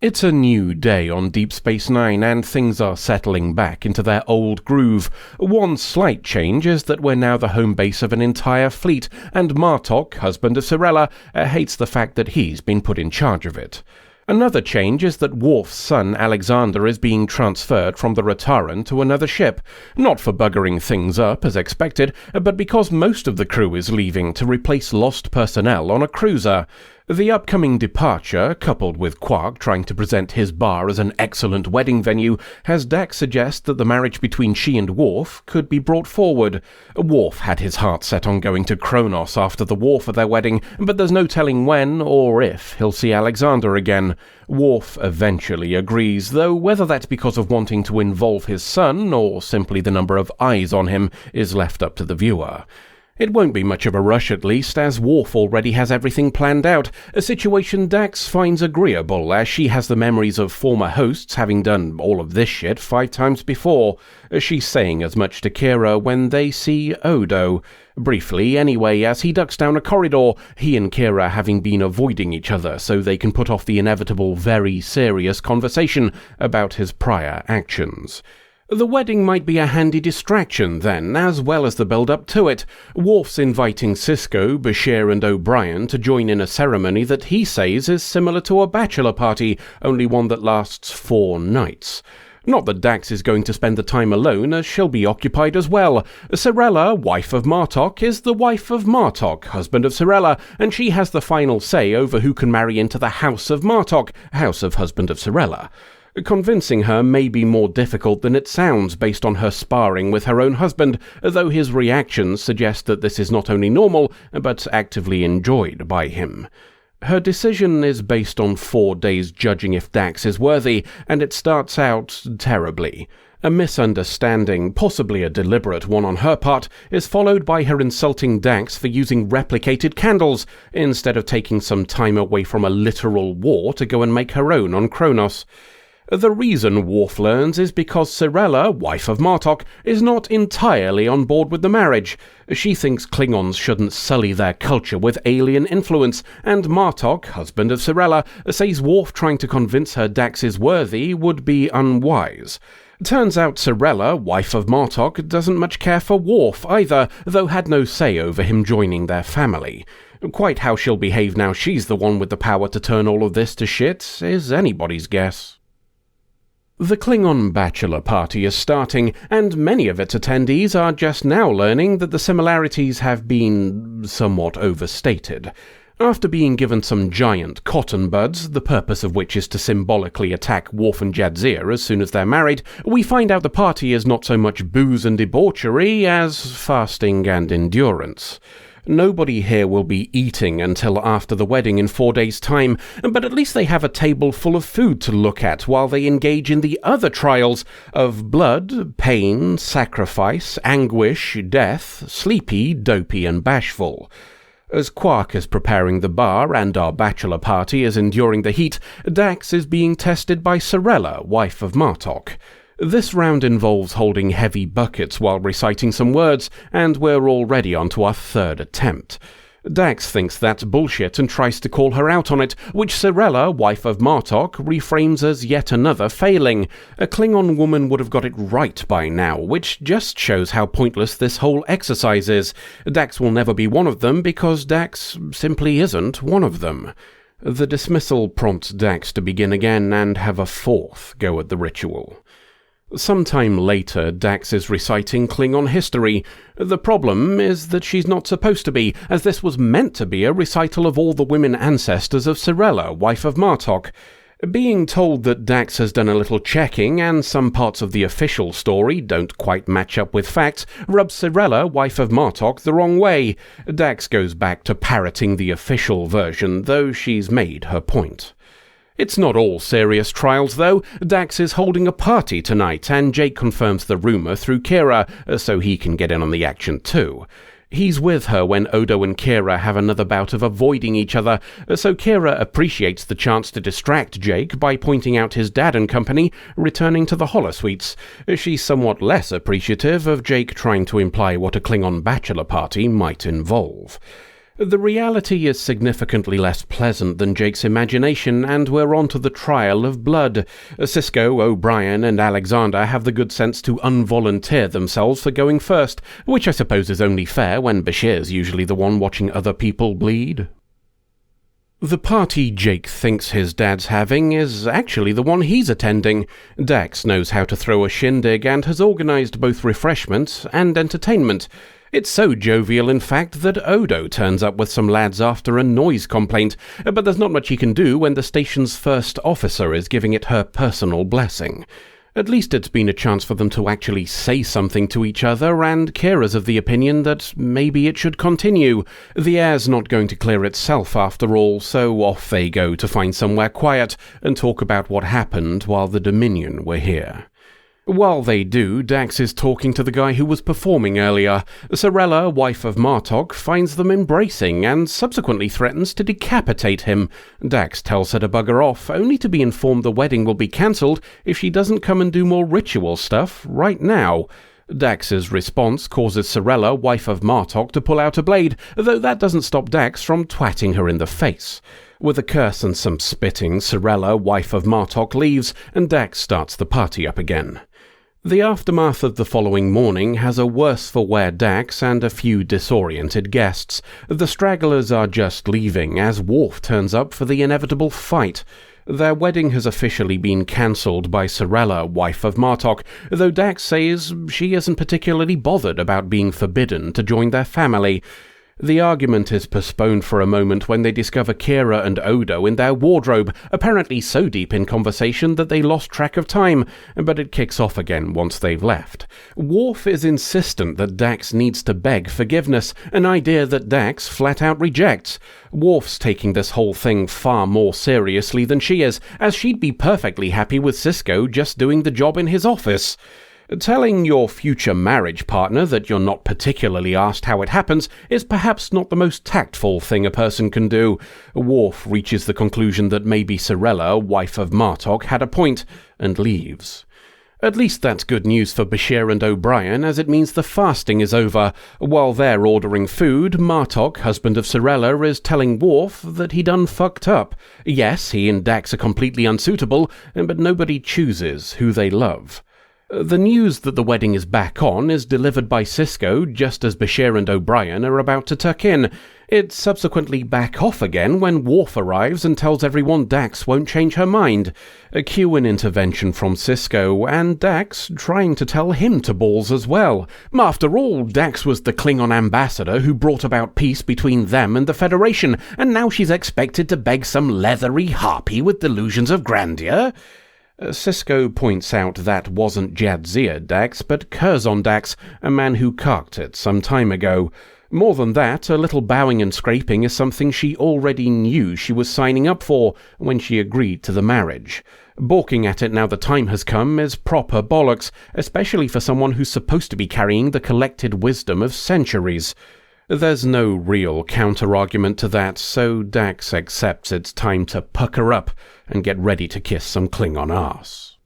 It's a new day on Deep Space Nine, and things are settling back into their old groove. One slight change is that we're now the home base of an entire fleet, and Martok, husband of Cirella, hates the fact that he's been put in charge of it. Another change is that Worf's son Alexander is being transferred from the Rataran to another ship, not for buggering things up as expected, but because most of the crew is leaving to replace lost personnel on a cruiser. The upcoming departure, coupled with Quark trying to present his bar as an excellent wedding venue, has Dax suggest that the marriage between she and Worf could be brought forward. Worf had his heart set on going to Kronos after the war for their wedding, but there's no telling when or if he'll see Alexander again. Worf eventually agrees, though whether that's because of wanting to involve his son or simply the number of eyes on him is left up to the viewer. It won't be much of a rush at least, as Worf already has everything planned out, a situation Dax finds agreeable as she has the memories of former hosts having done all of this shit 5 times before. She's saying as much to Kira when they see Odo. Briefly anyway, as he ducks down a corridor, he and Kira having been avoiding each other so they can put off the inevitable very serious conversation about his prior actions. The wedding might be a handy distraction then, as well as the build-up to it. Worf's inviting Sisko, Bashir and O'Brien to join in a ceremony that he says is similar to a bachelor party, only one that lasts 4 nights. Not that Dax is going to spend the time alone, as she'll be occupied as well. Cirella, wife of Martok, is the wife of Martok, husband of Cirella, and she has the final say over who can marry into the House of Martok, house of husband of Cirella. Convincing her may be more difficult than it sounds based on her sparring with her own husband, though his reactions suggest that this is not only normal, but actively enjoyed by him. Her decision is based on 4 days judging if Dax is worthy, and it starts out terribly. A misunderstanding, possibly a deliberate one on her part, is followed by her insulting Dax for using replicated candles, instead of taking some time away from a literal war to go and make her own on Kronos. The reason Worf learns is because Cirella, wife of Martok, is not entirely on board with the marriage. She thinks Klingons shouldn't sully their culture with alien influence, and Martok, husband of Cirella, says Worf trying to convince her Dax is worthy would be unwise. Turns out Cirella, wife of Martok, doesn't much care for Worf either, though had no say over him joining their family. Quite how she'll behave now she's the one with the power to turn all of this to shit is anybody's guess. The Klingon bachelor party is starting, and many of its attendees are just now learning that the similarities have been somewhat overstated. After being given some giant cotton buds, the purpose of which is to symbolically attack Worf and Jadzia as soon as they're married, we find out the party is not so much booze and debauchery as fasting and endurance. Nobody here will be eating until after the wedding in 4 days' time, but at least they have a table full of food to look at while they engage in the other trials of blood, pain, sacrifice, anguish, death, sleepy, dopey and bashful. As Quark is preparing the bar and our bachelor party is enduring the heat, Dax is being tested by Cirella, wife of Martok. This round involves holding heavy buckets while reciting some words, and we're already on to our 3rd attempt. Dax thinks that's bullshit and tries to call her out on it, which Cirella, wife of Martok, reframes as yet another failing. A Klingon woman would have got it right by now, which just shows how pointless this whole exercise is. Dax will never be one of them because Dax simply isn't one of them. The dismissal prompts Dax to begin again and have a 4th go at the ritual. Sometime later, Dax is reciting Klingon history. The problem is that she's not supposed to be, as this was meant to be a recital of all the women ancestors of Cirella, wife of Martok. Being told that Dax has done a little checking and some parts of the official story don't quite match up with facts rubs Cirella, wife of Martok, the wrong way. Dax goes back to parroting the official version, though she's made her point. It's not all serious trials, though. Dax is holding a party tonight, and Jake confirms the rumour through Kira, so he can get in on the action too. He's with her when Odo and Kira have another bout of avoiding each other, so Kira appreciates the chance to distract Jake by pointing out his dad and company returning to the holosuites. She's somewhat less appreciative of Jake trying to imply what a Klingon bachelor party might involve. The reality is significantly less pleasant than Jake's imagination, and we're on to the trial of blood. Cisco, O'Brien, and Alexander have the good sense to unvolunteer themselves for going first, which I suppose is only fair when Bashir's usually the one watching other people bleed. The party Jake thinks his dad's having is actually the one he's attending. Dax knows how to throw a shindig and has organised both refreshments and entertainment. It's so jovial, in fact, that Odo turns up with some lads after a noise complaint, but there's not much he can do when the station's first officer is giving it her personal blessing. At least it's been a chance for them to actually say something to each other, and Kira's of the opinion that maybe it should continue. The air's not going to clear itself after all, so off they go to find somewhere quiet and talk about what happened while the Dominion were here. While they do, Dax is talking to the guy who was performing earlier. Sorella, wife of Martok, finds them embracing and subsequently threatens to decapitate him. Dax tells her to bugger off, only to be informed the wedding will be cancelled if she doesn't come and do more ritual stuff right now. Dax's response causes Sorella, wife of Martok, to pull out a blade, though that doesn't stop Dax from twatting her in the face. With a curse and some spitting, Sorella, wife of Martok, leaves, and Dax starts the party up again. The aftermath of the following morning has a worse-for-wear Dax and a few disoriented guests. The stragglers are just leaving as Worf turns up for the inevitable fight. Their wedding has officially been cancelled by Sorella, wife of Martok, though Dax says she isn't particularly bothered about being forbidden to join their family. The argument is postponed for a moment when they discover Kira and Odo in their wardrobe, apparently so deep in conversation that they lost track of time, but it kicks off again once they've left. Worf is insistent that Dax needs to beg forgiveness, an idea that Dax flat out rejects. Worf's taking this whole thing far more seriously than she is, as she'd be perfectly happy with Cisco just doing the job in his office. Telling your future marriage partner that you're not particularly asked how it happens is perhaps not the most tactful thing a person can do. Worf reaches the conclusion that maybe Sorella, wife of Martok, had a point, and leaves. At least that's good news for Bashir and O'Brien, as it means the fasting is over. While they're ordering food, Martok, husband of Sorella, is telling Worf that he done fucked up. Yes, he and Dax are completely unsuitable, but nobody chooses who they love. The news that the wedding is back on is delivered by Cisco just as Bashir and O'Brien are about to tuck in. It's subsequently back off again when Worf arrives and tells everyone Dax won't change her mind. Cue an intervention from Cisco, and Dax trying to tell him to balls as well. After all, Dax was the Klingon ambassador who brought about peace between them and the Federation, and now she's expected to beg some leathery harpy with delusions of grandeur? Cisco points out that wasn't Jadzia Dax, but Curzon Dax, a man who carked it some time ago. More than that, a little bowing and scraping is something she already knew she was signing up for when she agreed to the marriage. Balking at it now the time has come is proper bollocks, especially for someone who's supposed to be carrying the collected wisdom of centuries. There's no real counter-argument to that, so Dax accepts it's time to pucker up and get ready to kiss some Klingon arse.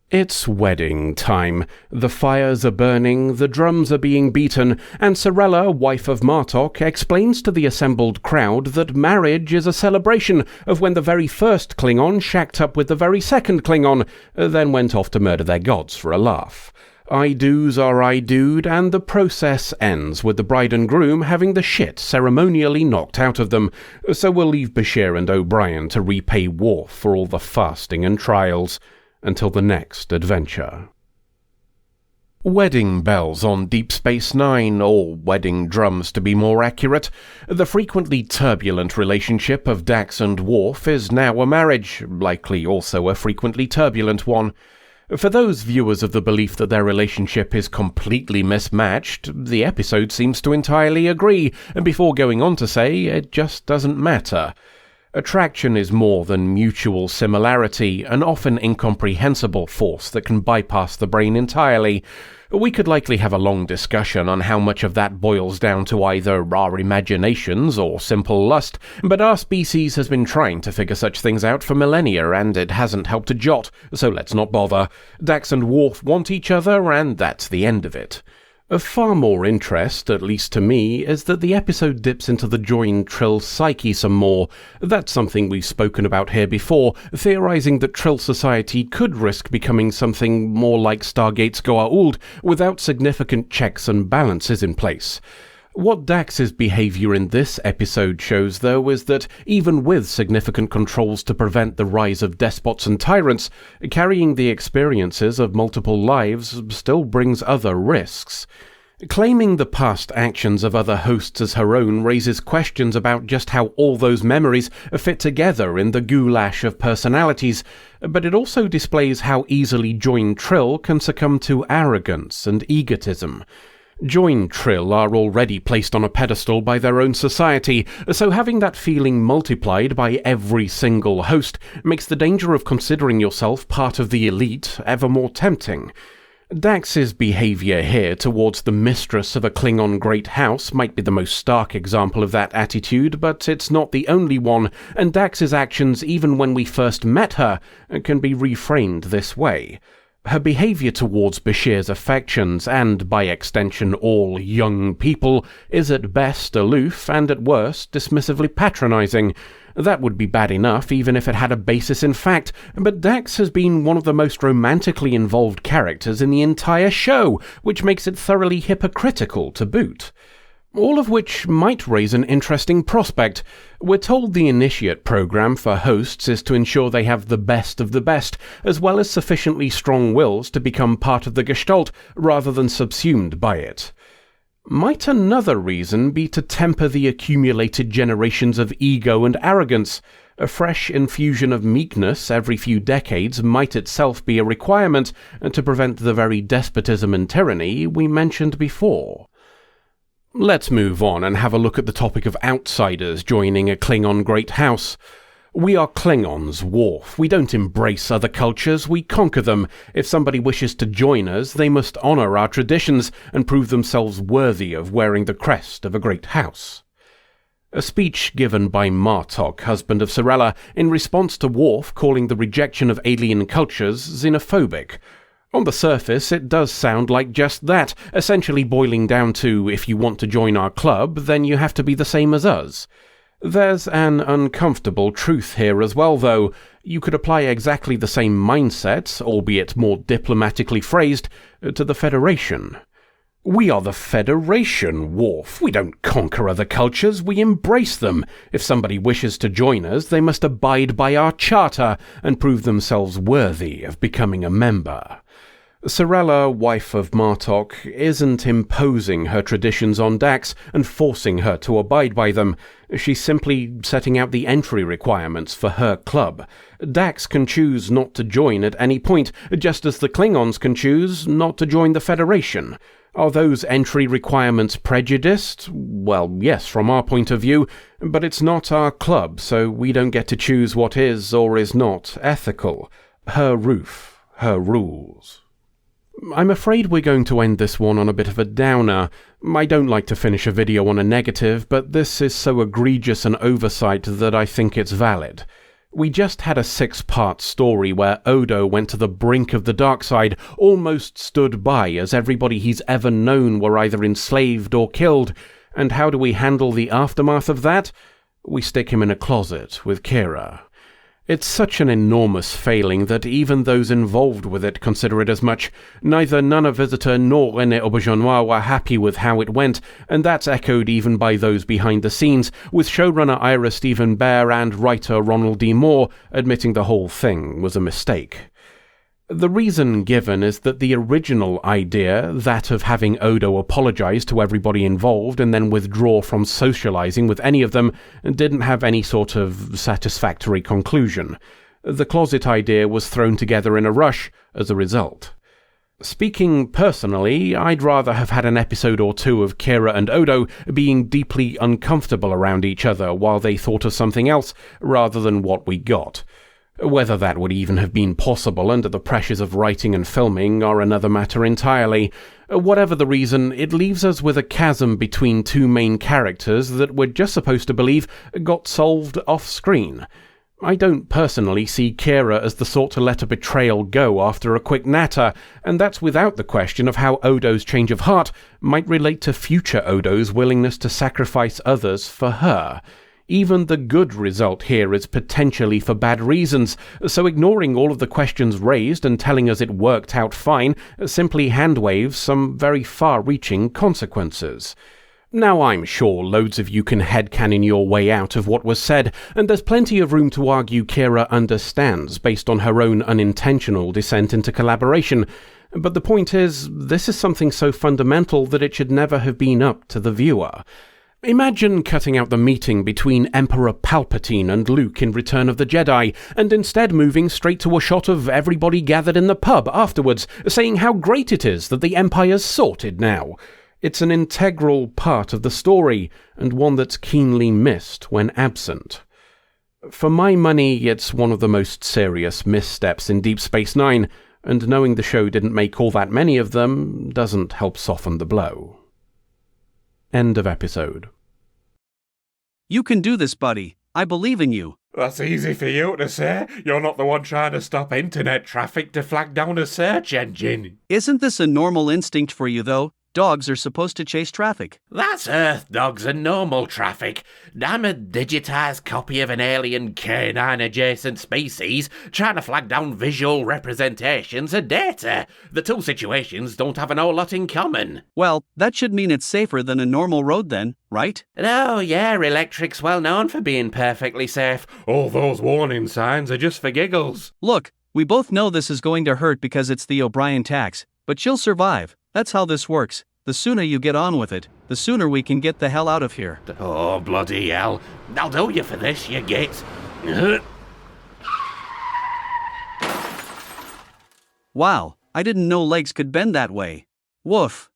It's wedding time. The fires are burning, the drums are being beaten, and Sorella, wife of Martok, explains to the assembled crowd that marriage is a celebration of when the very first Klingon shacked up with the very second Klingon, then went off to murder their gods for a laugh. I-do's are I-do'd, and the process ends with the bride and groom having the shit ceremonially knocked out of them, so we'll leave Bashir and O'Brien to repay Worf for all the fasting and trials, until the next adventure. Wedding bells on Deep Space Nine, or wedding drums to be more accurate. The frequently turbulent relationship of Dax and Worf is now a marriage, likely also a frequently turbulent one. For those viewers of the belief that their relationship is completely mismatched, the episode seems to entirely agree, before going on to say it just doesn't matter. Attraction is more than mutual similarity, an often incomprehensible force that can bypass the brain entirely. We could likely have a long discussion on how much of that boils down to either our imaginations or simple lust, but our species has been trying to figure such things out for millennia, and it hasn't helped a jot, so let's not bother. Dax and Worf want each other, and that's the end of it. Of far more interest, at least to me, is that the episode dips into the joined Trill psyche some more. That's something we've spoken about here before, theorising that Trill society could risk becoming something more like Stargate's Goa'uld without significant checks and balances in place. What Dax's behaviour in this episode shows, though, is that even with significant controls to prevent the rise of despots and tyrants, carrying the experiences of multiple lives still brings other risks. Claiming the past actions of other hosts as her own raises questions about just how all those memories fit together in the goulash of personalities, but it also displays how easily joined Trill can succumb to arrogance and egotism. Joined Trill are already placed on a pedestal by their own society, so having that feeling multiplied by every single host makes the danger of considering yourself part of the elite ever more tempting. Dax's behaviour here towards the mistress of a Klingon great house might be the most stark example of that attitude, but it's not the only one, and Dax's actions even when we first met her can be reframed this way. Her behaviour towards Bashir's affections, and by extension all young people, is at best aloof and at worst dismissively patronising. That would be bad enough even if it had a basis in fact, but Dax has been one of the most romantically involved characters in the entire show, which makes it thoroughly hypocritical to boot. All of which might raise an interesting prospect. We're told the initiate program for hosts is to ensure they have the best of the best, as well as sufficiently strong wills to become part of the Gestalt, rather than subsumed by it. Might another reason be to temper the accumulated generations of ego and arrogance? A fresh infusion of meekness every few decades might itself be a requirement to prevent the very despotism and tyranny we mentioned before. Let's move on and have a look at the topic of outsiders joining a Klingon great house. We are Klingons, Worf. We don't embrace other cultures, we conquer them. If somebody wishes to join us, they must honour our traditions and prove themselves worthy of wearing the crest of a great house. A speech given by Martok, husband of Sirella, in response to Worf calling the rejection of alien cultures xenophobic. On the surface, it does sound like just that, essentially boiling down to, if you want to join our club, then you have to be the same as us. There's an uncomfortable truth here as well, though. You could apply exactly the same mindset, albeit more diplomatically phrased, to the Federation. We are the Federation, Worf. We don't conquer other cultures, we embrace them. If somebody wishes to join us, they must abide by our charter and prove themselves worthy of becoming a member. Sirella, wife of Martok, isn't imposing her traditions on Dax and forcing her to abide by them. She's simply setting out the entry requirements for her club. Dax can choose not to join at any point, just as the Klingons can choose not to join the Federation. Are those entry requirements prejudiced? Well, yes, from our point of view, but it's not our club, so we don't get to choose what is or is not ethical. Her roof, her rules. I'm afraid we're going to end this one on a bit of a downer. I don't like to finish a video on a negative, but this is so egregious an oversight that I think it's valid. We just had a 6-part story where Odo went to the brink of the dark side, almost stood by as everybody he's ever known were either enslaved or killed, and how do we handle the aftermath of that? We stick him in a closet with Kira. It's such an enormous failing that even those involved with it consider it as much. Neither Nana Visitor nor René Auberjonois were happy with how it went, and that's echoed even by those behind the scenes, with showrunner Ira Stephen Bear and writer Ronald D. Moore admitting the whole thing was a mistake. The reason given is that the original idea, that of having Odo apologise to everybody involved and then withdraw from socialising with any of them, didn't have any sort of satisfactory conclusion. The closet idea was thrown together in a rush as a result. Speaking personally, I'd rather have had an episode or two of Kira and Odo being deeply uncomfortable around each other while they thought of something else, rather than what we got. Whether that would even have been possible under the pressures of writing and filming are another matter entirely. Whatever the reason, it leaves us with a chasm between two main characters that we're just supposed to believe got solved off-screen. I don't personally see Kira as the sort to let a betrayal go after a quick natter, and that's without the question of how Odo's change of heart might relate to future Odo's willingness to sacrifice others for her. Even the good result here is potentially for bad reasons, so ignoring all of the questions raised and telling us it worked out fine simply handwaves some very far-reaching consequences. Now, I'm sure loads of you can headcanon your way out of what was said, and there's plenty of room to argue Kira understands based on her own unintentional descent into collaboration, but the point is, this is something so fundamental that it should never have been up to the viewer. Imagine cutting out the meeting between Emperor Palpatine and Luke in Return of the Jedi, and instead moving straight to a shot of everybody gathered in the pub afterwards, saying how great it is that the Empire's sorted now. It's an integral part of the story, and one that's keenly missed when absent. For my money, it's one of the most serious missteps in Deep Space Nine, and knowing the show didn't make all that many of them doesn't help soften the blow. End of episode. You can do this, buddy. I believe in you. That's easy for you to say. You're not the one trying to stop internet traffic to flag down a search engine. Isn't this a normal instinct for you, though? Dogs are supposed to chase traffic. That's Earth dogs and normal traffic. I'm a digitised copy of an alien canine adjacent species trying to flag down visual representations of data. The two situations don't have an whole lot in common. Well, that should mean it's safer than a normal road then, right? Oh yeah, Electric's well known for being perfectly safe. All those warning signs are just for giggles. Look, we both know this is going to hurt because it's the O'Brien tax, but she'll survive. That's how this works. The sooner you get on with it, the sooner we can get the hell out of here. Oh, bloody hell. I'll do you for this, you git. Wow, I didn't know legs could bend that way. Woof.